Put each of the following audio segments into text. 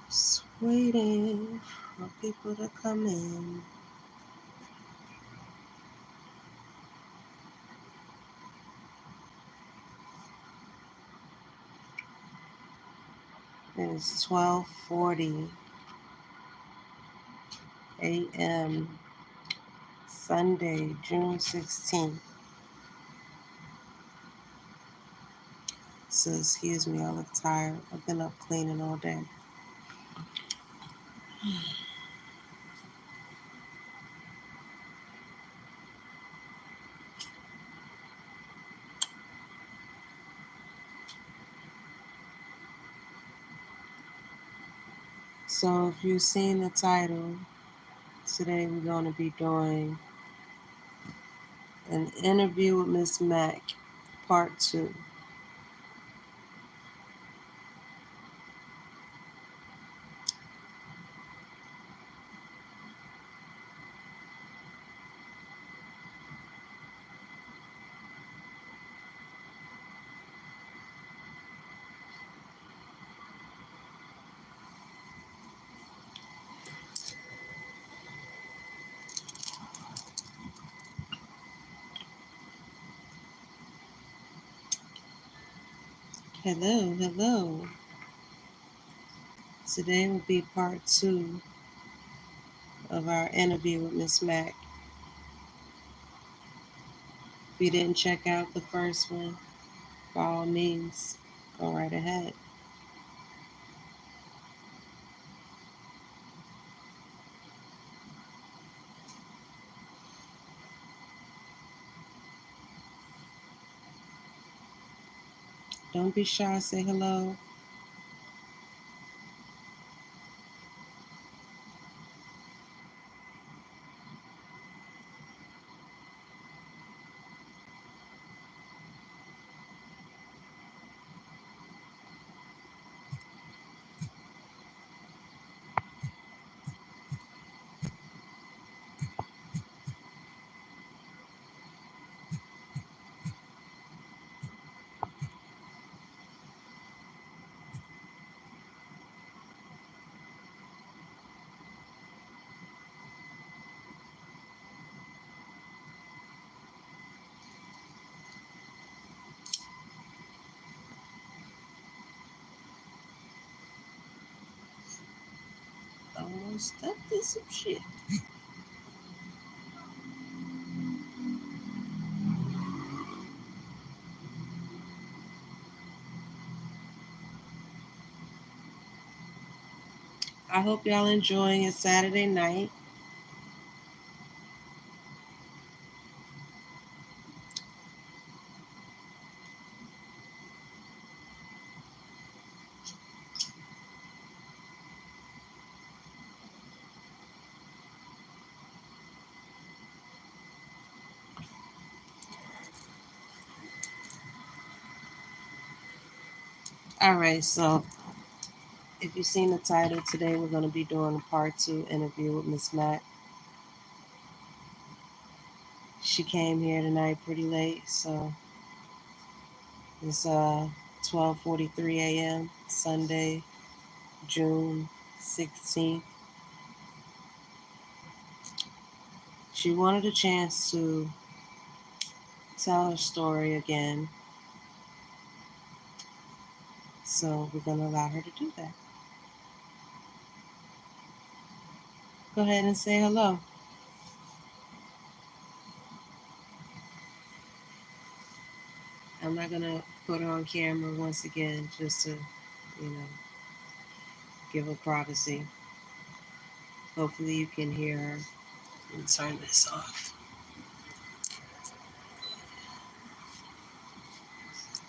Just waiting for people to come in. It's 12:40 a.m. Sunday, June 16th. So excuse me, I look tired. I've been up cleaning all day. So if you've seen the title, today we're going to be doing an interview with Miss Mac, Part 2. Hello, hello. Today will be Part 2 of our interview with Miss Mac. If you didn't check out the first one, by all means, go right ahead. Don't be shy, say hello. Almost up to some shit. I hope y'all enjoying your Saturday night. All right, so if you've seen the title, today we're going to be doing a Part 2 interview with Miss Mac. She came here tonight pretty late, so it's 12:43 a.m. Sunday, June 16th. She wanted a chance to tell her story again, so we're going to allow her to do that. Go ahead and say hello. I'm not going to put her on camera once again just to, give her privacy. Hopefully you can hear her. Let me turn this off.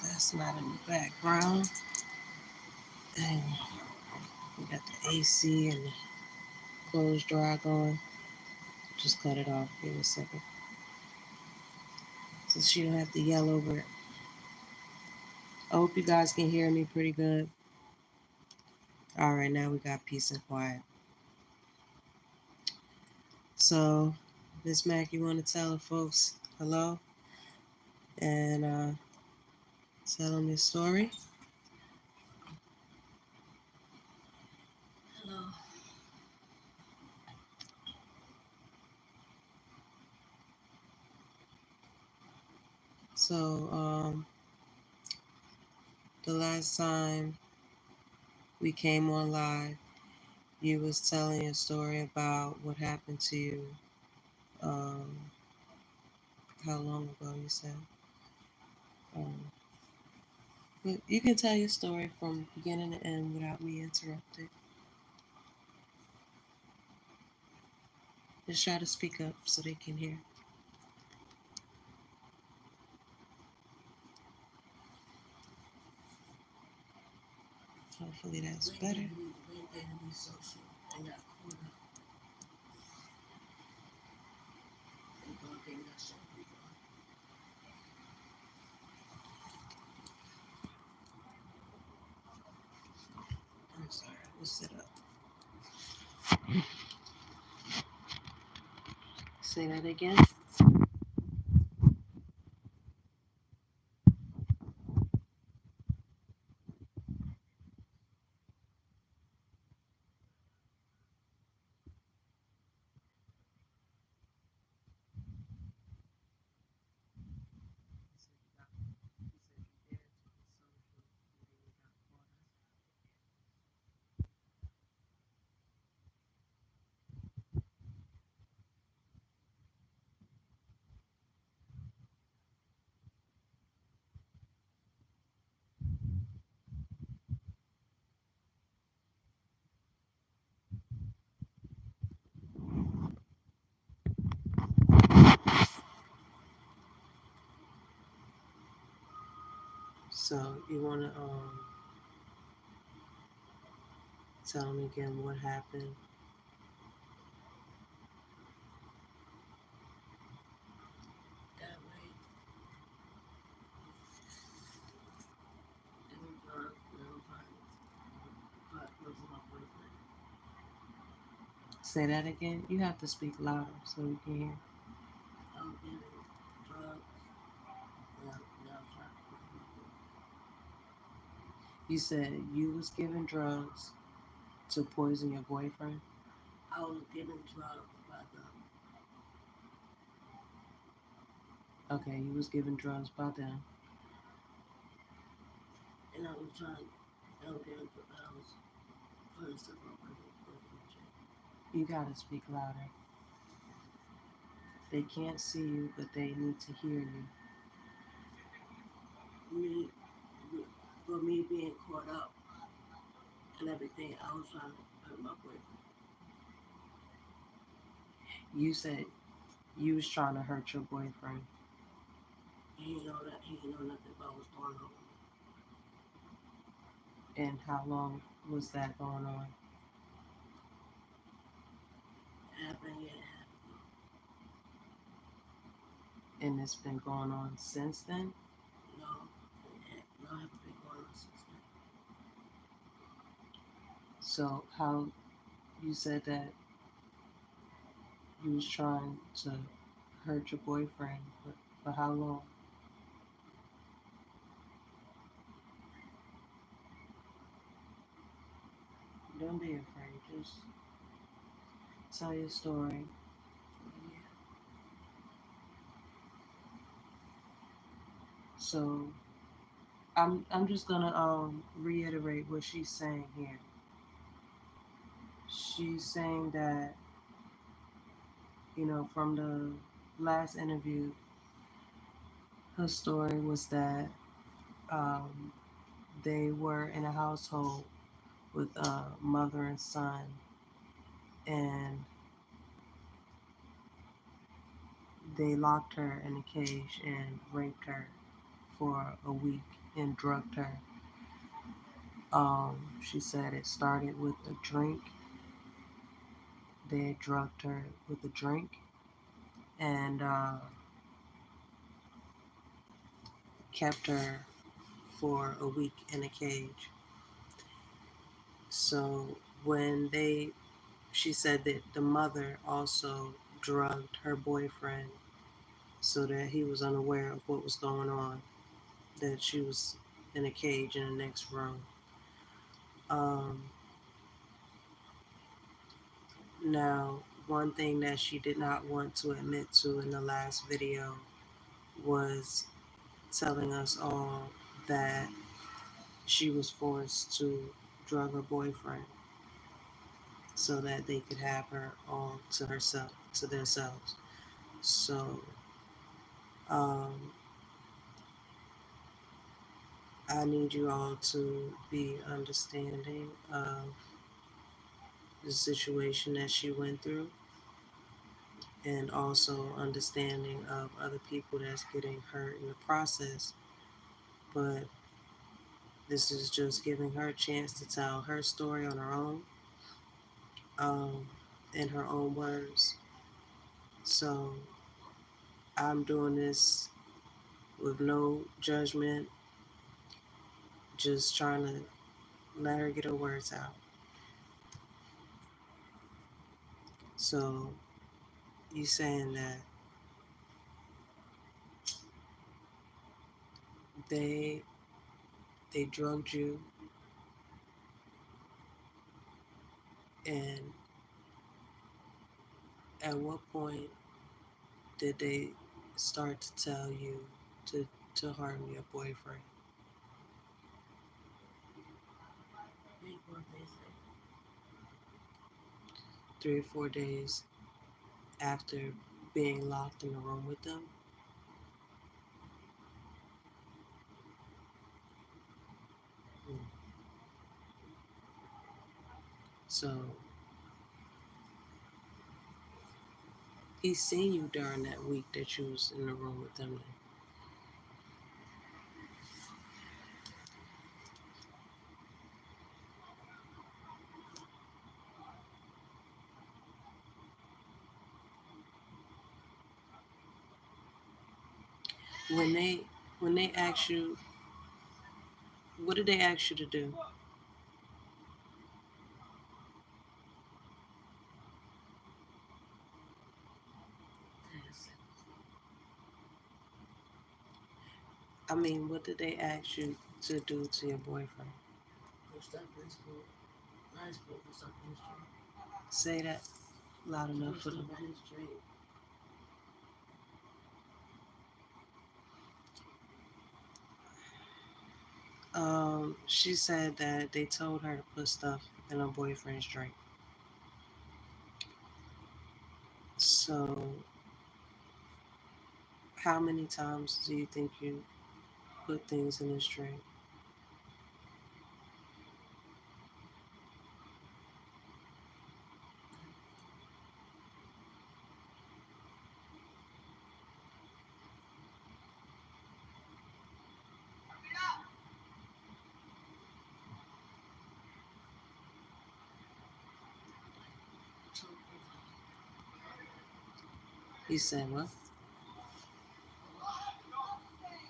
That's not in the background. And we got the AC and the clothes dry going. Just cut it off. Give me a second. so she don't have to yell over it. I hope you guys can hear me pretty good. All right, now we got peace and quiet. So, Miss Mac, you want to tell the folks hello and tell them your story? Hello. So, the last time we came on live, you was telling your story about what happened to you. Um, how long ago you said? Um, but you can tell your story from beginning to end without me interrupting. Just try to speak up so they can hear. Hopefully that's better. Social. I got caught up. And don't think that should be gone. I'm sorry, we'll sit up. Say that again. So you want to tell me again what happened? That way, they were drunk, they were fighting. But with my boyfriend. Say that again. You have to speak louder so we can hear. I was getting drugs. And I was trying to with my boyfriend. You said you was giving drugs to poison your boyfriend. I was getting drugs by them. Okay, you was giving drugs by them. And I was trying, I was getting, I was putting stuff on my boyfriend's check. You gotta speak louder. They can't see you, but they need to hear you. Me, for me being caught up and everything, I was trying to hurt my boyfriend. You said you was trying to hurt your boyfriend. He didn't know that, he didn't know nothing about what's going on with me. And how long was that going on? It happened a year and a half ago. And it's been going on since then? No, no, I haven't been going on since then. So how you said that you was trying to hurt your boyfriend, but for how long? Don't be afraid. Just tell your story. Yeah. So I'm just gonna reiterate what she's saying here. She's saying that, from the last interview, her story was that um, they were in a household with a mother and son, and they locked her in a cage and raped her for a week and drugged her. She said it started with a drink. They drugged her with a drink, and kept her for a week in a cage. So when she said that the mother also drugged her boyfriend so that he was unaware of what was going on, that she was in a cage in the next room. Um, Now, one thing that she did not want to admit to in the last video was telling us all that she was forced to drug her boyfriend so that they could have her all to herself, to themselves. So, um, I need you all to be understanding of the situation that she went through, and also understanding of other people that's getting hurt in the process. But this is just giving her a chance to tell her story on her own, um, in her own words. So I'm doing this with no judgment, just trying to let her get her words out. So you saying that they they drugged you, and at what point did they start to tell you to harm your boyfriend? 3 or 4 days later. 3 or 4 days after being locked in the room with them? Mm. So he seen you during that week that you was in the room with them. When they ask you, what did they ask you to do? I mean, what did they ask you to do to your boyfriend? Pushed up his foot. Nice foot, pushed up his drink. Say that loud enough for Pushed them. up his drink. She said that they told her to put stuff in her boyfriend's drink. So, how many times do you think you put things in his drink? He said, well,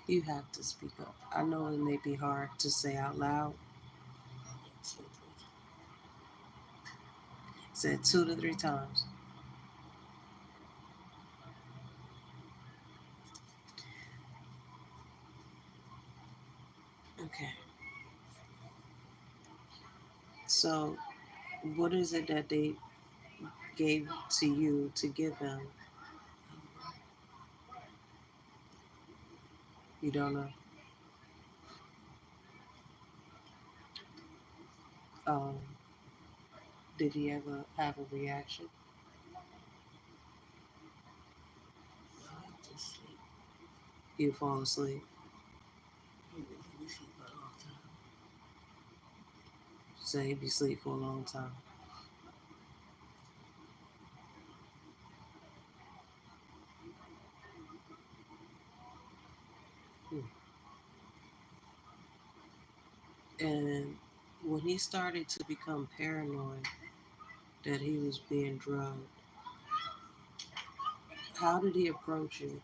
you have to speak up. I know it may be hard to say out loud. Said 2 to 3 times. Okay. So, what is it that they gave to you to give him? You don't know. Um, did he ever have a reaction? No, he would just sleep. You fall asleep. He would sleep for a long time. So he'd be asleep for a long time. Hmm. And when he started to become paranoid that he was being drugged, how did he approach you?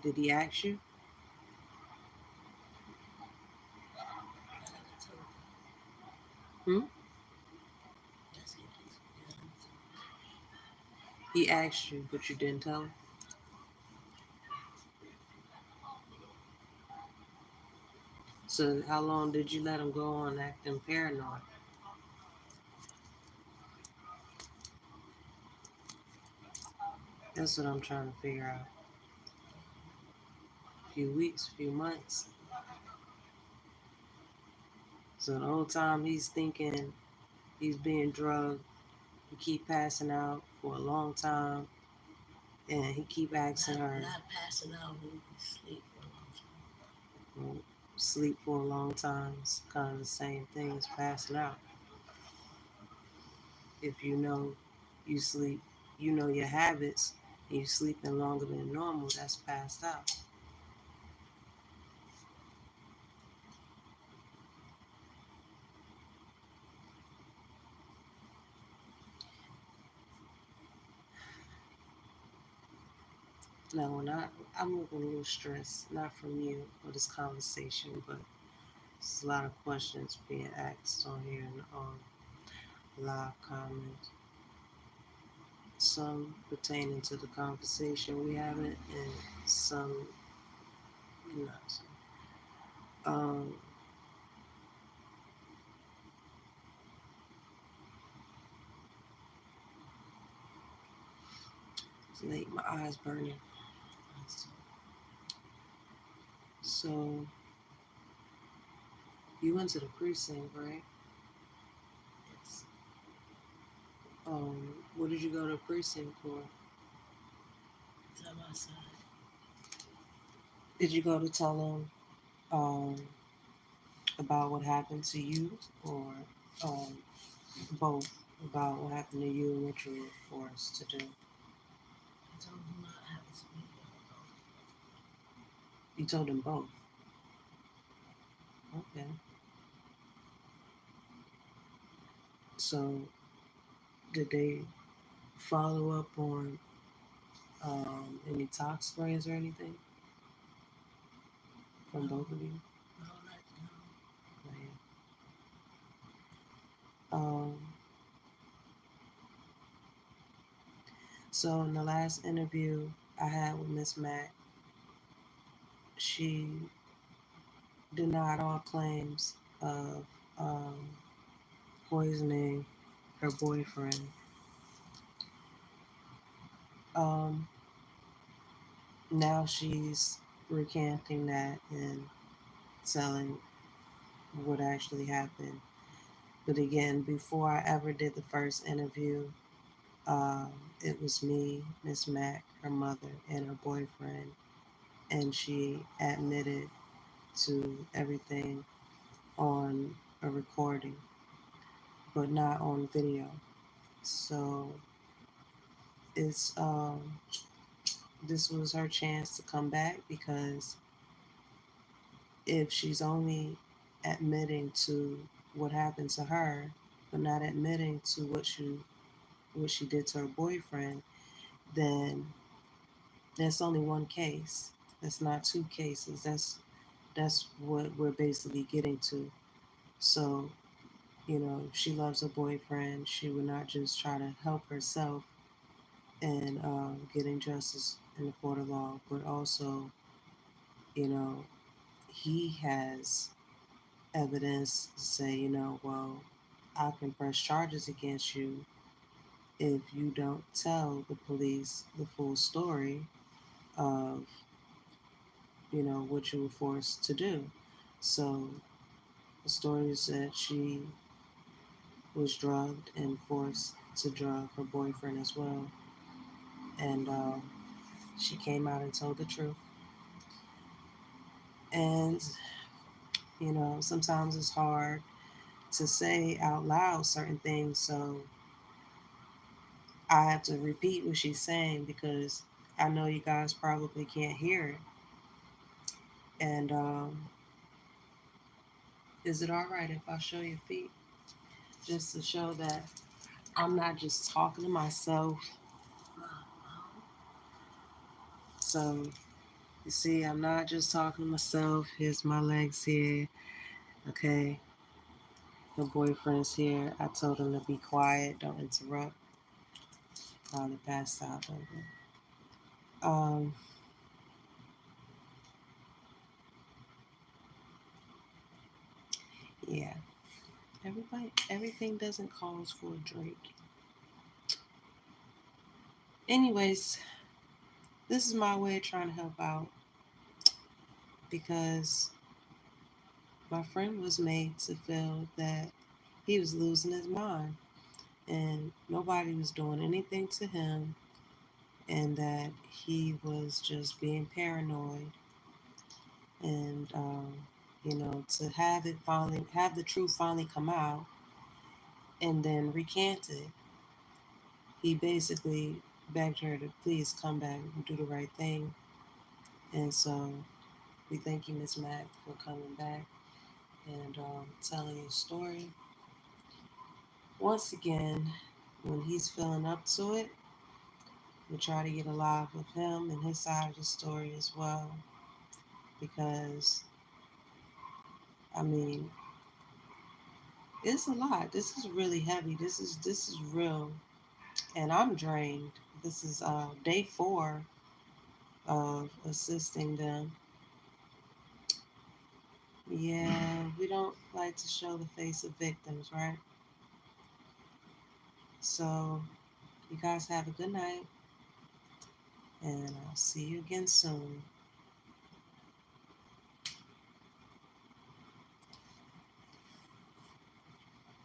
Did he ask you? I never told him. Hmm? Yes, he asked me. I never told him. He asked you, but you didn't tell him? So how long did you let him go on acting paranoid? That's what I'm trying to figure out. Few weeks, few months. So the whole time he's thinking he's being drugged, he keep passing out for a long time, and he keep asking her, Not passing out, he would be asleep for a long time. well, sleep for a long time. It's kind of the same thing as passing out. If you know you sleep, you know your habits, and you sleeping longer than normal, that's passed out. Now, when I'm a little stressed, not from you or this conversation, but there's a lot of questions being asked on here and on live comments. Some pertaining to the conversation we having, and some not. Um, it's late. My eyes burning. So you went to the precinct, right? Yes. What did you go to the precinct for? Tell my side. Did you go to tell them about what happened to you, or um, both about what happened to you and what you were forced to do? I told him what happened to me. You told them both. Okay. So did they follow up on any tox sprays or anything from No, both of you? no, not no. Right. Um, so in the last interview I had with Miss Mac, she denied all claims of um, poisoning her boyfriend. Um, Now she's recanting that and telling what actually happened. But again, before I ever did the first interview, it was me, Miss Mac, her mother, and her boyfriend, and she admitted to everything on a recording, but not on video. So it's this was her chance to come back, because if she's only admitting to what happened to her, but not admitting to what she did to her boyfriend, then that's only one case. That's not two cases. That's what we're basically getting to. So, if she loves her boyfriend, she would not just try to help herself and getting justice in the court of law, but also, you know, he has evidence to say, well, I can press charges against you if you don't tell the police the full story of, what you were forced to do. So the story is that she was drugged and forced to drug her boyfriend as well. And she came out and told the truth. And, sometimes it's hard to say out loud certain things. So I have to repeat what she's saying, because I know you guys probably can't hear it. And is it all right if I show your feet? Just to show that I'm not just talking to myself. Uh, So You see, I'm not just talking to myself. Here's my legs here. Okay. The boyfriend's here. I told him to be quiet, don't interrupt. Probably passed out over. Um, yeah. Everything doesn't cause for a drink. Anyways, this is my way of trying to help out because my friend was made to feel that he was losing his mind and nobody was doing anything to him and that he was just being paranoid and to have the truth finally come out and then recant it. He basically begged her to please come back and do the right thing. And so we thank you, Miss Mac, for coming back and telling your story. Once again, when he's feeling up to it, we'll try to get alive with him and his side of the story as well. Because, I mean, it's a lot. This is really heavy. This is real. And I'm drained. This is day 4 of assisting them. Yeah, we don't like to show the face of victims, right? So, you guys have a good night, and I'll see you again soon.